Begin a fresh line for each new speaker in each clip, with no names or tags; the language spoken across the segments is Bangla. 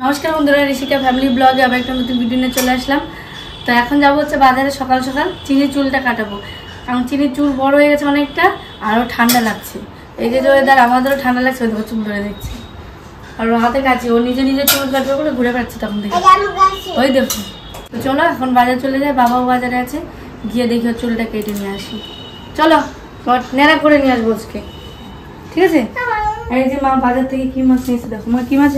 নমস্কার বন্ধুরা, ঋষিকা ফ্যামিলি ব্লগে আবার একটা নতুন ভিডিও নিয়ে চলে আসলাম। তো এখন যাবো হচ্ছে বাজারে সকাল সকাল চিনির চুলটা কাটাবো, কারণ চিনির চুল বড় হয়ে গেছে অনেকটা, আরও ঠান্ডা লাগছে। এই যে ওয়েদার আমাদেরও ঠান্ডা লাগছে, ওই চুল ধরে দেখছি আর হাতে কাছে ও নিজে নিজে চুল কাটবে করে ঘুরে বেড়াচ্ছে তখন থেকে, ওই দেখো। তো চলো এখন বাজার চলে যায়, বাবাও বাজারে আছে, গিয়ে দেখি ওর চুলটা কেটে নিয়ে আসি। চলো নেড়া করে নিয়ে আসবো আজকে, ঠিক আছে? এই যে মা বাজার থেকে কি মাছ নিয়েছে দেখো। মা কি মাছ?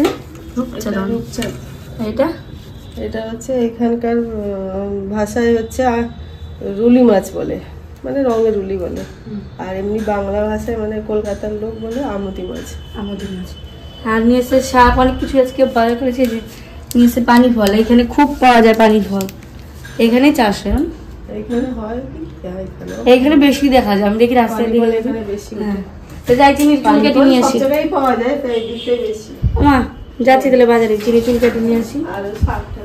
রূপচাঁদ।
এটা
এটা হচ্ছে এখানকার ভাষায় হচ্ছে রুলি মাছ বলে, মানে রঙের রুলি বলে, আর এমনি বাংলা ভাষায় মানে কলকাতার লোক বলে আমুদি মাছ।
আমুদি মাছ। আর নিয়ে এসে শাক, অনেক কিছু আজকে বাজার করেছে। যে নিয়ে এসে পানি ফল, এখানে খুব পাওয়া যায় পানি ফল, এখানেই চাষ হয়।
এখানে হয়
এখানে বেশি দেখা যায়, আমি দেখি রাস্তায় দিয়ে
এখানে বেশি।
তো যাই চিনির চুল কেটে নিয়ে আসি।
পাওয়া যায় তো এই দিকটাই বেশি।
মা যাচ্ছি তাহলে বাজারে, চিনি চুল কেটে নিয়ে আসি।
আর শাকটা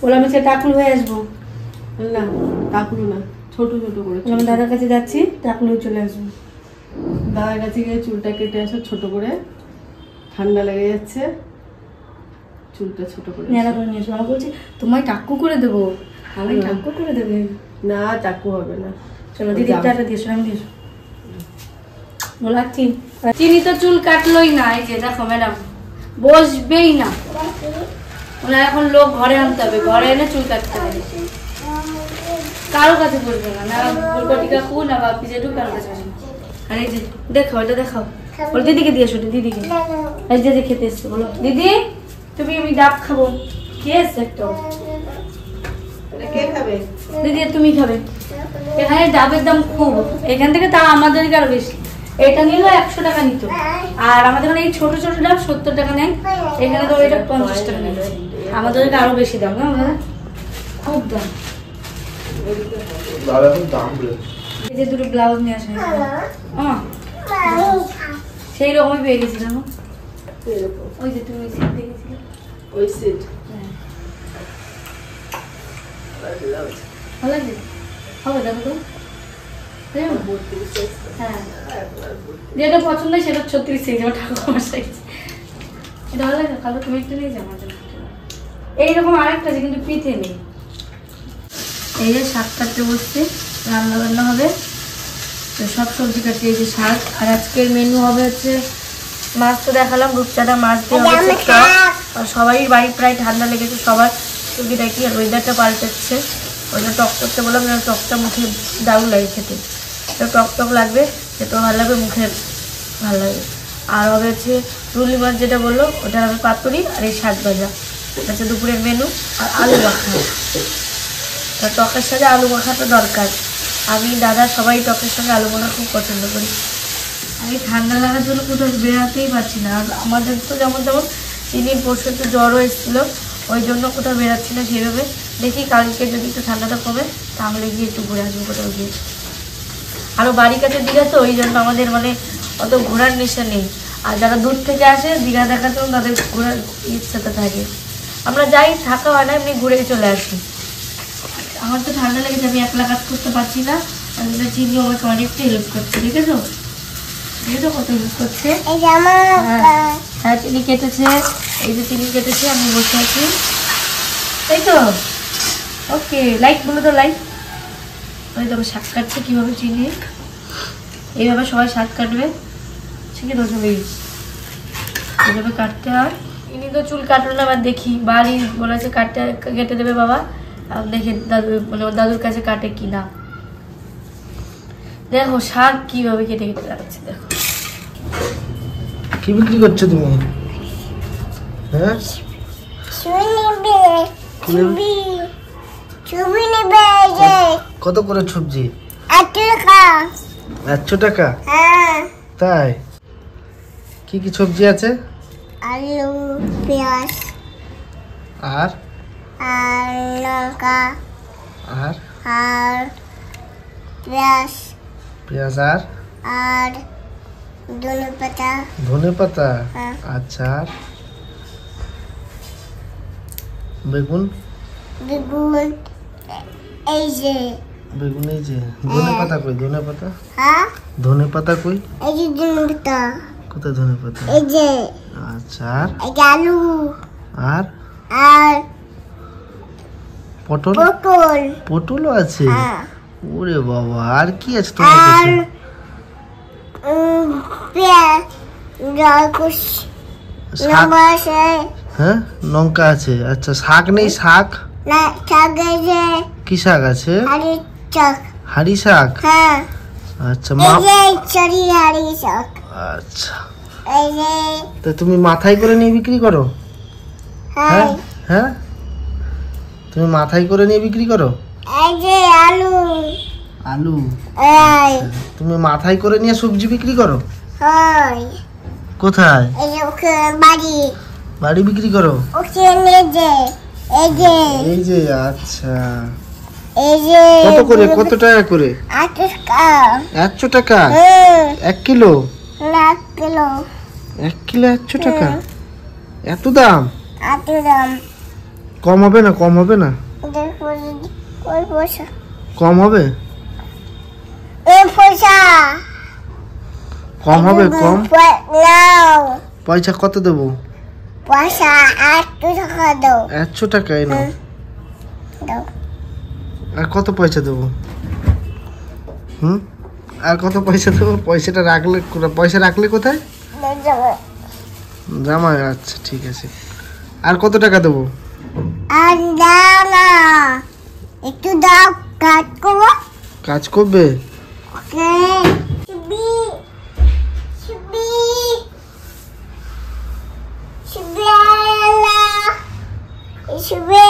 বলে আমি সে টাকুল হয়ে আসবো।
না টাকুল না, ছোট ছোট করে।
আমি দাদার কাছে যাচ্ছি, টাকুল হয়ে চলে আসবো।
দাদার কাছে গিয়ে চুলটা কেটে আসো ছোট করে, ঠান্ডা লেগে যাচ্ছে, চুলটা ছোট করে
নেড়া করে নিয়ে আসবো। আমার বলছি তোমায় টাকু করে দেবো, আমি টাকু করে দেবে
না, টাকু হবে না।
চলো দিদি টাটা দিয়েছো, আমি দিয়েছো বলাচ্ছি। চিনি তো চুল কাটলোই না, এই যে দেখো ম্যাডাম বসবেই না, ওনার এখন লোক ঘরে আনতে হবে, ঘরে এনে চুল কাটতে হবে। কারো কাছে বলবে না, না বটি কাকু না বাপি জেঠু, কারো কাছে বলবে। আর এই যে দেখো, এটা দেখাও, বলো দিদিকে দিয়েছো, দিদিকে। এই যে খেতে এসছে, বলো দিদি তুমি, আমি ডাব খাবো। কে এসছে একটা?
কে খাবে?
দিদি তুমি খাবে। এখানে ডাবের দাম খুব, এখান থেকে তা আমাদের আরো বেশি। এটা নিল 100 টাকা নিত, আর আমাদের মানে এই ছোট ছোট ডাব 70 টাকা নেয়, এখানে তো এটা 50 টাকা নেয়। আমাদের আরো বেশি দাম না, খুব দাম। এই যে দুটো ব্লাউজ নিয়ে আসে, সেই রকমই পেয়ে গেছি জানো। ওই যে তুমি সেট দেখেছিলে,
ওই সেট
ভালো লাগে, হবে দেখো তো। যেটা পছন্দ হয় সেটা 36 সাইজ, আমার ঠাকুমার সাইজ। এটা ভালো লাগে, কালো তুমি একটা নিয়ে যাও আমার জন্য। এইরকম আরেকটা আছে কিন্তু পিঠে নেই। এই যে শাক কাটতে বসছে, রান্না বান্না হবে, তো সব সবজি কাটছে। এই যে শাক, আর আজকের মেনু হবে হচ্ছে মাছ তো দেখালাম, রূপচাঁদা মাছ দিয়ে হচ্ছে টক। আর সবারই বাড়ি প্রায় ঠান্ডা লেগেছে, সবার সুবিধা কি, আর ওয়েদারটা পাল্টাচ্ছে, ওইটা টক করতে বললাম, টকটা মুখে দারুণ লাগে খেতে। টক টক লাগবে, খেতেও ভালো লাগবে, মুখে ভালো লাগবে। আর হবে হচ্ছে রুলি মাছ যেটা বললো, ওটা হবে পাতুরি, আর এই শাক ভাজা হচ্ছে দুপুরের মেনু। আর আলু মাখা, তা টকের সাথে আলু মাখাটা দরকার। আমি দাদা সবাই টকের সঙ্গে আলু মাখা খুব পছন্দ করি। আমি ঠান্ডা লাগার জন্য কোথাও বেরোতেই পারছি না। আর আমাদের তো যেমন চিনির পরশু একটু জ্বরও এসেছিলো, ওই জন্য কোথাও বেরোচ্ছি না সেভাবে। দেখি কালকে যদি একটু ঠান্ডাটা কমে তাহলে গিয়ে একটু ঘুরে আসবো কোথাও গিয়ে। আরও বাড়ির কাছে দীঘা তো, ওই জন্য আমাদের মানে অত ঘোরার নেশা নেই। আর যারা দূর থেকে আসে দীঘা দেখার জন্য তাদের ঘোরার ইচ্ছাটা থাকে। আমরা যাই, থাকা হয় না, এমনি ঘুরে চলে আসি। আমার তো ঠান্ডা লেগেছে, আমি একলা কাজ করতে পারছি না, চিনি আমাকে অনেকটা হেল্প করছে। দেখেছো দেখেছো কত হেল্প করছে। হ্যাঁ চিনি কেটেছে, এই যে চিনি কেটেছে, আমি বসে আছি, তাই তো। ওকে লাইক বলে তো, লাইক। ওই তো শাক কাটছে কীভাবে, চিনি এইভাবে সবাই শাক কাটবে, ঠিক আছে? এইভাবে কাটতে হয়। ইনি তো চুল কাটলো না, আবার দেখি বাড়ি বলেছে কাটতে, কেটে দেবে বাবা। আর দেখি দাদু, মানে ওর দাদুর কাছে কাটে কি না। দেখো শাক কিভাবে কেটে কেটে লাগাচ্ছে, দেখো।
কি বিক্রি করছো তুমি? হ্যাঁ কত করে সবজি? 100 টাকা। তাই? কি কি সবজি আছে?
আলু, পেঁয়াজ,
আর
লঙ্কা,
আর
পেঁয়াজ,
আর ধনে পাতা। আচ্ছা, আর বেগুন,
এই যে
বেগুন, এই যে ধনে পাতা কই? ধনে পাতা, হ্যাঁ ধনে পাতা কই?
এই যে ধনে পাতা,
কোথায় ধনে পাতা?
এই যে।
আচ্ছা, আর
এই যে আলু,
পটল
পটল
পটলও আছে
হ্যাঁ
ওরে বাবা আর কি আছে তোমার
আর
কাছে
পেঁয়াজ জলকুশ
শাক
লঙ্কা আছে
হ্যাঁ লঙ্কা আছে আচ্ছা শাক নেই শাক
না শাক আছে
কি শাক আছে
হাড়ি শাক
হাড়ি শাক
হ্যাঁ
আচ্ছা
এই
মা
যে চড়ি হাড়ি শাক
আচ্ছা
এই যে
তো তুমি মাথায় করে নিয়ে বিক্রি করো
হ্যাঁ
হ্যাঁ হ্যাঁ তুমি মাথায় করে নিয়ে বিক্রি করো
এই যে আলু
আলু
এই
তুমি মাথায় করে নিয়ে সবজি বিক্রি করো
হয়
কোথায়
এই যে ওকে বাড়ি
বাড়ি বিক্রি করো
ওকে নিয়ে যে এই যে
এই যে আচ্ছা
এই যে
কত করে কত টাকা করে
8
100 টাকা
টাকা
1 কিলো
না কিলো
1 কিলো 100 টাকা এত দাম
আট দাম
কম হবে না কম হবে না
ওই পয়সা
কম হবে
এই পয়সা
কম হবে কম
নাও
পয়সা কত দেবো
পয়সা 8 টাকা দাও
100 টাকা এনো
দাও
আর কত পয়সা দেবো আর কত পয়সা দেবো পয়সাটা রাখলে পয়সা রাখলে কোথায় জামাই আচ্ছা ঠিক আছে আর কত টাকা দেবো
আর দাও না একটু দাও কাট করো
কাজ করবে
ওকে শুবি শুবি শুবি আলা শুবি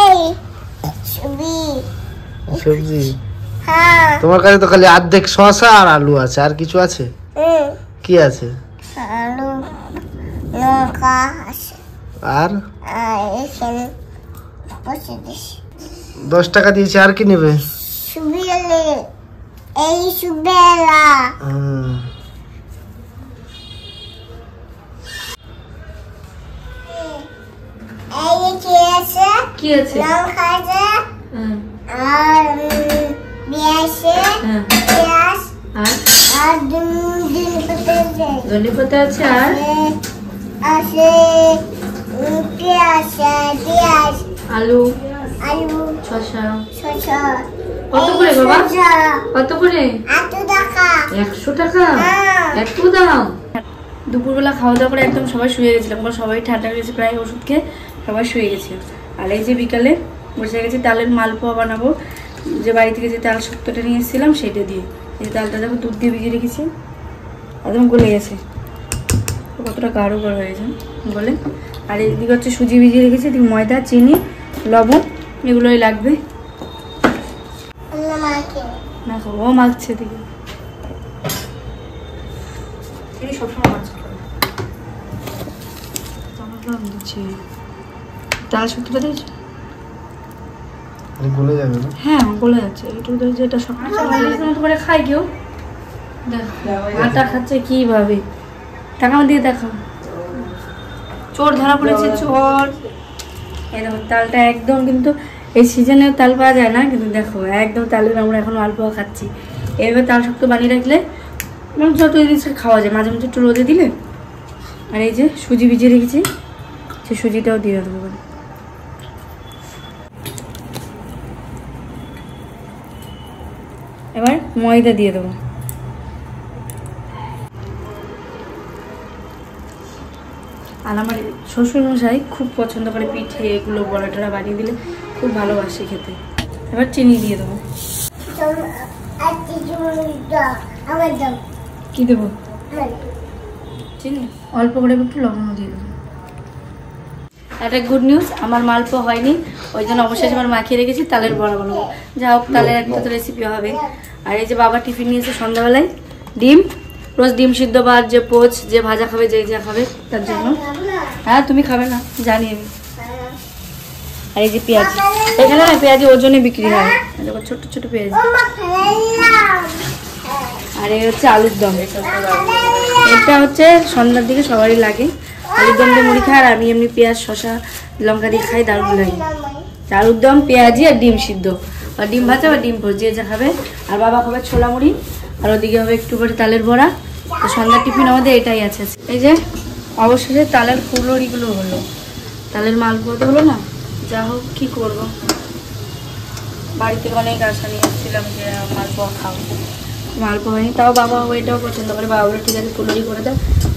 শুবি
সবজি
হ্যাঁ
তোমার কাছে তো খালি অর্ধেক শসা আর আলু আছে আর কিছু আছে কি আছে
আলু লঙ্কা আছে
আর
আর এখানে বসে দিস
10 টাকা দিয়েছি আর কি নেবে
শুবিলে এই শুবেলা এই কি আছে
কি আছে
লঙ্কা আছে
হ্যাঁ
আর পেঁয়াজ
হ্যাঁ
পেঁয়াজ
আর
আর দিন
ধনে পাতা আছে আর
আছে পেঁয়াজ পেঁয়াজ
আলু
আলু
শসা
শসা
কত করে বাবা কত করে
8 টাকা
100 টাকা
হ্যাঁ।
এত দাম দুপুরবেলা খাওয়া দাওয়া করে একদম সবাই শুয়ে গেছিলাম কারণ সবাই ঠান্ডা গেছে প্রায় ওষুধ খেয়ে সবাই শুয়ে গেছে আর এই যে বিকালে বসে গেছি তালের মালপোয়া বানাবো যে বাড়ি থেকে যে তাল শুক্তোটা নিয়ে এসেছিলাম সেটা দিয়ে এই তালটা দেখো দুধ দিয়ে ভিজিয়ে রেখেছি একদম গলে গেছে কতটা গাঢ় গাঢ় হয়েছে বলে আর এদিকে হচ্ছে সুজি ভিজিয়ে রেখেছি এদিকে ময়দা চিনি লবণ এগুলোই লাগবে না খাবো ও মাখছে দিকে সবসময় মাছ দিচ্ছি তাল শুক্তোটা দিয়েছি
গলে যাবে না
হ্যাঁ গলে যাচ্ছে একটু যেটা সকালে করে খাই কেউ আটা খাচ্ছে কিভাবে টাকা দিয়ে দেখো চোর ধরা পড়েছে চোর এই দেখো তালটা একদম কিন্তু এই সিজনে তাল পাওয়া যায় না কিন্তু দেখো একদম তালের আমরা এখন মালপোয়া খাচ্ছি এইভাবে তাল শুক্তো বানিয়ে রাখলে মানে যত জিনিস খাওয়া যায় মাঝে মাঝে একটু রোদে দিলে আর এই যে সুজি ভিজিয়ে রেখেছি সে সুজিটাও দিয়ে দেবো এবার ময়দা দিয়ে দেবো আর আমার শ্বশুরমশাই খুব পছন্দ করে পিঠে এগুলো বড়া টড়া বানিয়ে দিলে খুব ভালোবাসে খেতে এবার চিনি দিয়ে দেবো কি দেবো চিনি অল্প করে একটু লবণ দিয়ে দেবো একটা গুড নিউজ আমার মালপোয়া হয়নি ওই জন্য অবশেষে আমার মাখিয়ে রেখেছি তালের বড়া বানাবো যা হোক তালের একটা তো রেসিপি হবে আর এই যে বাবা টিফিন নিয়েছে সন্ধ্যাবেলায় ডিম রোজ ডিম সিদ্ধ বা যে পোচ যে ভাজা খাবে যে যা খাবে তার জন্য হ্যাঁ তুমি খাবে না জানি আমি আর এই যে পেঁয়াজ এখানে না পেঁয়াজি ওজনে বিক্রি হয় দেখো ছোট ছোট পেঁয়াজ আর এই হচ্ছে আলুর দম এটা হচ্ছে সন্ধ্যার দিকে সবারই লাগে আলুর দম দিয়ে মুড়ি খাই আর আমি এমনি পেঁয়াজ শসা লঙ্কা দিয়ে খাই দারুণ লাগে আলুর দম পেঁয়াজি আর ডিম সিদ্ধ বা ডিম ভাজা বা ডিম পোচ যে যা খাবে আর বাবা খাবে ছোলা মুড়ি আর ওদিকে হবে একটু করে তালের বড়া তো সন্ধ্যার টিফিন আমাদের এটাই আছে এই যে অবশেষে তালের ফুলরিগুলো হলো তালের মালপোয়া হলো না যা হোক কি করবো বাড়ি থেকে অনেক আশা নিয়ে এসেছিলাম যে মালপোয়া খাবো, মালপোয়া হয়নি। তাও বাবা ওইটাও পছন্দ করে, বাবা বলে ঠিক আছে ফুলুরি করে দাও,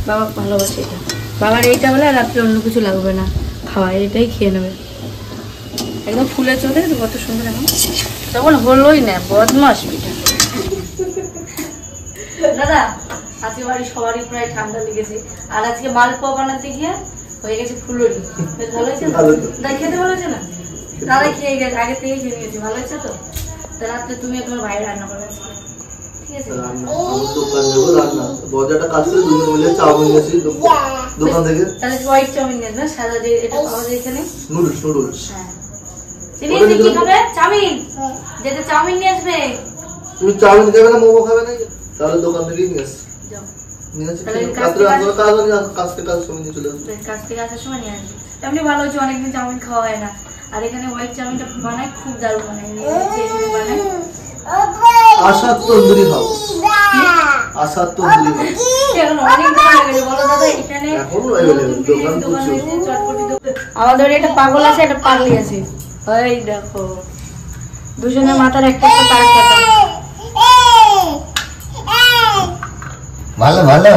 বাবা ভালোবাসে এটা। বাবার এইটা বলে রাত্রে অন্য কিছু লাগবে না খাওয়া, এটাই খেয়ে নেবে। একদম ফুলে চলে কত সুন্দর, এখন তখন হলোই না, বদমাস পিঠা। দাদা আজকে বাড়ি সবারই প্রায় ঠান্ডা লেগেছে, আর আজকে মালপোয়া বানাতে গিয়ে হয়ে গেছে ফুলুরি। বেশ ভালো হয়েছে না? দাদা খেতে ভালো হয়েছে না? দাদা খেয়ে গেছে, আগে থেকেই খেয়ে নিয়েছি, ভালো হয়েছে তো? তা রাত্রে তুমি তোমার ভাই রান্না করবে, ঠিক আছে? তাহলে হোয়াইট চাউমিন নিয়ে আসবে, সাদা দিয়ে এটা পাওয়া যায় এখানে, নুডলস। হ্যাঁ চিনি কি খাবে? চাউমিন, যেটা চাউমিন নিয়ে আসবে।
তুমি চাউমিন খাবে না, মোমো খাবে না, তাহলে দোকান থেকেই নিয়ে আসবে। কাছ থেকে আসার সময় নিয়ে আসবে। এমনি ভালো হচ্ছে, অনেকদিন চাউমিন খাওয়া হয় না। আর এখানে হোয়াইট চাউমিনটা বানায়, খুব দারুণ বানায়, বানায়। আশার তন্দুরি খাও, আশার তন্দুরি
এখন অনেক দোকান হয়ে গেছে, বলো দাদা এখানে আমাদের এটা পাগল আছে, এটা পাগলি আছে। ওই দেখো দুজনের মাথার একটা তার কাটা।
ভালো ভালো।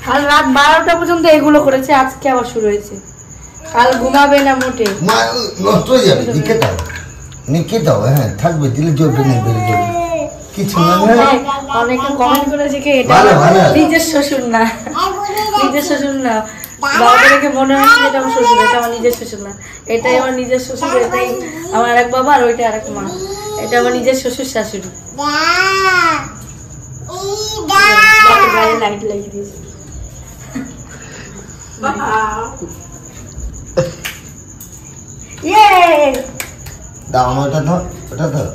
কাল রাত 12টা পর্যন্ত এগুলো করেছে, আজকে আবার শুরু হয়েছে। কাল ঘুমাবে না মোটে,
নষ্ট হয়ে যাবে, নিকে দাও। হ্যাঁ থাকবে, দিলে জ্বলবে না, বেড়ে যাবে কিছু না।
অনেকে কমেন্ট করেছে কি এটা নিজের শ্বশুর না, নিজের শ্বশুর না। বাবা দেখে মনে হয় যে এটা আমার শ্বশুর, এটা আমার নিজের শ্বশুর না, এটাই আমার নিজের শ্বশুর, এটাই আমার এক বাবা আর ওইটা আর এক মা, এটা আমার নিজের শ্বশুর শাশুড়ি। বাইরে লাইট লাগিয়ে দিয়েছে।
দাও আমার ওটা ধর, ওটা ধর।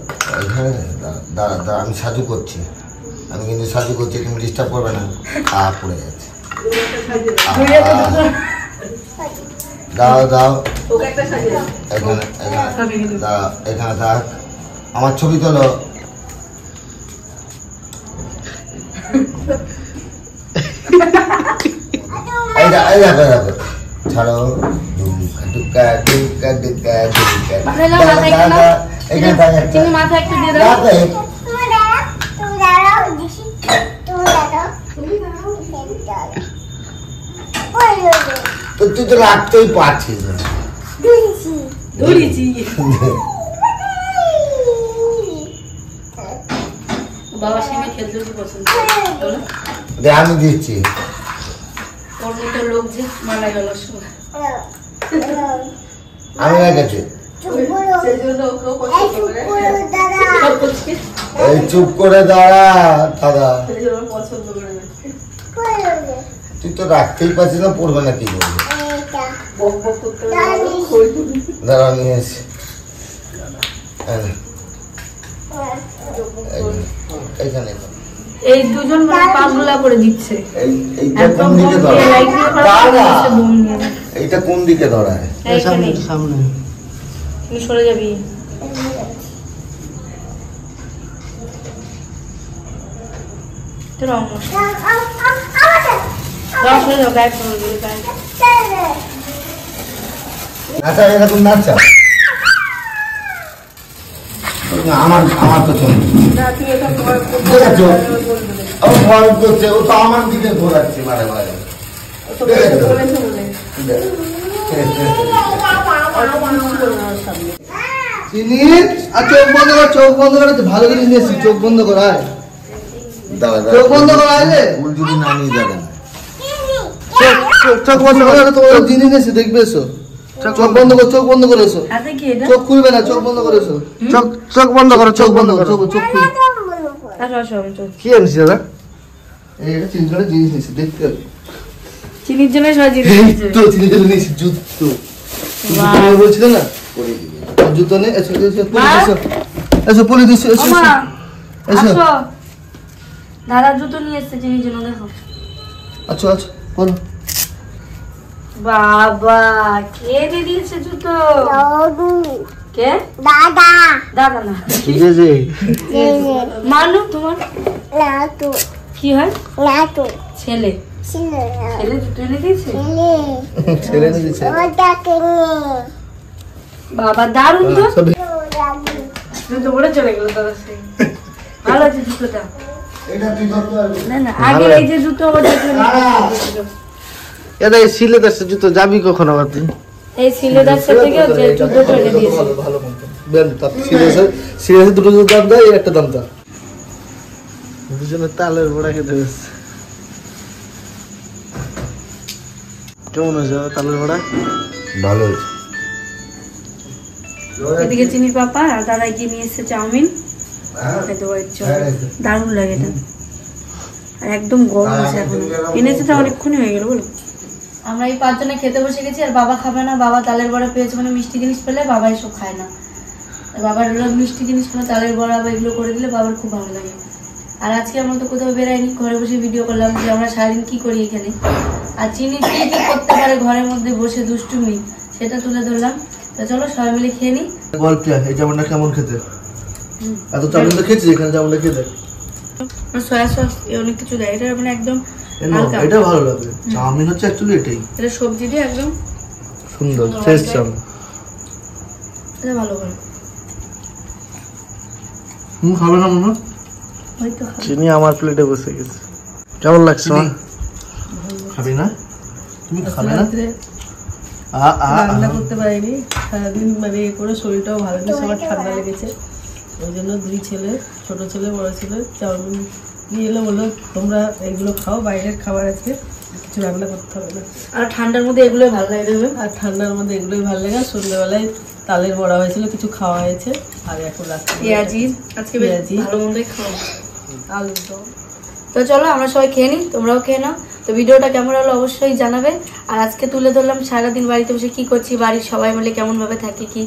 দাঁড়া দাঁড়া, আমি সাজু করছি, আমি কিন্তু সাজু করছি, তুমি ডিস্টার্ব করবে না। পড়ে যাচ্ছে, দাও দাও। এখানে এখানে থাক, আমার ছবি তোলো। ছাড়ো, তুই তো রাখতেই পারছিস না।
বাবা সেমে খেলতে পছন্দ,
আমি দিচ্ছি।
ওর মতো লোক যে মারা গেল সময়
আমি রেখেছি। এই চুপ করে দাঁড়া দাদা, তুই তো রাখতেই পারছিস না, পড়বে না কি করবে। দাঁড়া নিয়ে এসে এইখানে
এই দুজন মানে পাগলা করে দিচ্ছে।
এইটা কোন দিকে ধরায়?
সামনে
তুই সরে যাবি।
আচ্ছা এরকম নাচা আমার তো চল ভয় করছে, ও তো আমার দিকে ঘোরাচ্ছে বারে বারে।
চোখ বন্ধ কর, চোখ বন্ধ করে, ভালো জিনিস নিয়েছি, চোখ বন্ধ করায়, চোখ বন্ধ করায়,
ভুল যদি নামিয়ে যাবেন।
চোখ বন্ধ করে, তোমার জিনিস নিয়েছি, দেখবে এসো। চোখ বন্ধ করো, চোখ বন্ধ করে এসো, চোখ খুলবে না, চোখ বন্ধ করে এসো, চোখ বন্ধ করো, চোখ বন্ধ করো, চোখ খুলবে। কি আনছি দাদা? এইটা চিনির জিনিস নিয়েছি, দেখতে হবে।
চিনির জন্য সব জিনিস
তো চিনির জন্য নিয়েছি জুতো, বলছিল না জুতো নেই। এসো এসো এসো, পুলিশ এসো এসো এসো।
দাদা জুতো নিয়ে এসছে চিনির জন্য, দেখো।
আচ্ছা আচ্ছা বলো।
বাবা কে দিয়ে দিয়েছে জুতো? কে?
দাদা
দাদা না, মানু তোমার
লাটু
কি হয়?
লাটু
ছেলে, ছেলে জুতো এনে দিয়েছে।
ছেলে এনে দিয়েছে।
বাবা দারুণ তো। তো বড় চলে গেল দাদা সেই ভালো আছে জুতোটা
এটা তুই ধরতে পারবি
না না আগে এই যে জুতো আবার দেখলেন
এটা এই সিলেদার জুতো যাবি কখন আবার তুই?
এই সিলেদার থেকে যে জুতোটা এনে দিয়েছে
ভালো কোম্পানি বেন তার সিরিয়াসে দুটো জুতো দাম দেয় একটা দাম দা দুজনে তালের বড়া খেতে হচ্ছে কেমন হয়েছে তালের বড়া?
ভালো হয়েছে
এদিকে চিনি পাপা আর দাদা গিয়ে নিয়ে এসেছে চাউমিন খেতে পারছো দারুণ লাগে এটা আর একদম গরম আছে এখন এনেছে তো অনেকক্ষণই হয়ে গেল বলো আমরা এই 5 জনে খেতে বসে গেছি আর বাবা খাবে না বাবা তালের বড়া পেয়েছে মানে মিষ্টি জিনিস পেলে বাবা এসব খায় না বাবার মিষ্টি জিনিস পেলে তালের বড়া বা এগুলো করে দিলে বাবার খুব ভালো লাগে আর আজকে আমরা তো কোথাও বেরাইনি ঘরে বসে ভিডিও করলাম যে আমরা সারাদিন কি করি এখানে আর চিনি কি কি করতে পারে ঘরের মধ্যে বসে দুষ্টুমি সেটা তুলে ধরলাম তো চলো সবাই মিলে খেয়ে নিই
বল কি এই জামুনটা কেমন খেতে? এত চাউমিন তো খেয়েছিস এখানে জামুনটা খেতে
সয়া সস অনেক কিছু দেয় এটা মানে একদম হালকা
এটা ভালো লাগে চাউমিন হচ্ছে অ্যাকচুয়ালি এটাই
এটা সবজি দিয়ে একদম
সুন্দর ফ্রেশ চাউমিন
এটা ভালো করে
খাবে না মনে
ওই তো খাবো।
চিনি আমার প্লেটে বসে গেছে কেমন লাগছে মা? খাবি না তুমি খাবে না?
রান্না করতে পারিনি সারাদিন মানে এ করে শরীরটাও ভালো নেই সবার ঠান্ডা লেগেছে ওই জন্য 2 ছেলে ছোট ছেলে বড় ছেলে চাউমিন নিয়ে এলো বললো তোমরা এইগুলো খাও বাইরের খাবার আজকে কিছু রান্না করতে হবে না
আর ঠান্ডার মধ্যে এগুলো ভালো লাগে দেবে
আর ঠান্ডার মধ্যে এগুলোই ভালো লাগে সন্ধ্যেবেলায় তালের বড়া হয়েছিল কিছু খাওয়া হয়েছে আর এখন রাত্রে
পেঁয়াজি আজকে বেশ
পেঁয়াজি।
ভালো মন্দই খাও
আলুর দম
তো চলো আমরা সবাই খেয়ে নিই তোমরাও খেয়ে নাও তো ভিডিওটা কেমন হলো অবশ্যই জানাবে আর আজকে তুলে ধরলাম সারাদিন বাড়িতে বসে কি করছি বাড়ির সবাই মিলে কেমন ভাবে থাকি কি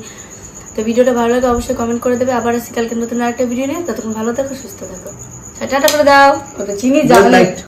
তো ভিডিওটা ভালো লাগে অবশ্যই কমেন্ট করে দেবে আবার আসি কালকে নতুন আরেকটা ভিডিও নিয়ে ততক্ষণ ভালো থাকো সুস্থ থাকো টাটা করে দাও তো চিনি জানাই